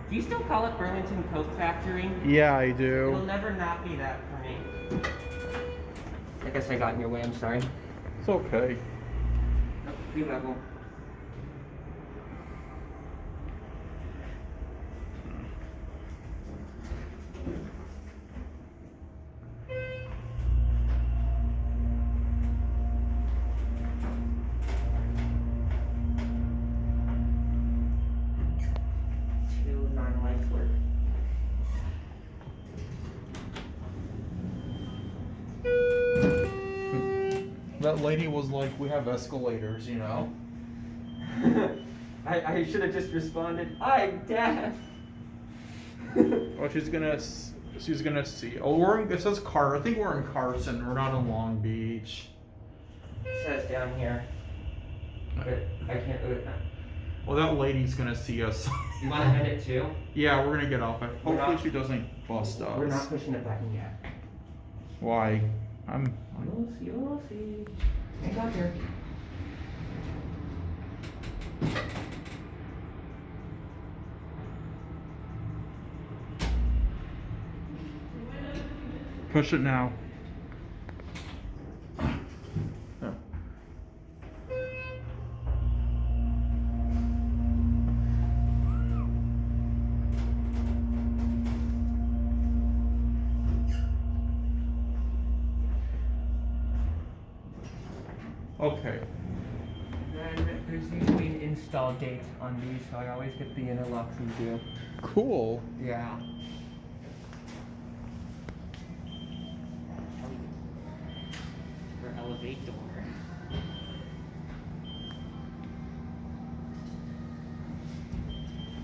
Do you still call it Burlington Coat Factory? Yeah, I do. It'll never not be that for me. I guess I got in your way, I'm sorry. It's okay. Oh, be level. Work. That lady was like, we have escalators, you know? I should have just responded, I'm deaf. Oh, she's gonna see. Oh, it says I think we're in Carson. We're not in Long Beach. It says down here. But I can't. Well, that lady's gonna see us. You want to end it too? Yeah, we're gonna get off it. Hopefully she doesn't bust us. We're not pushing the button yet. Why? You'll see. I got here. Push it now. Okay. And there's usually an install date on these, so I always get the interlocks in due. Cool. Yeah. For elevator.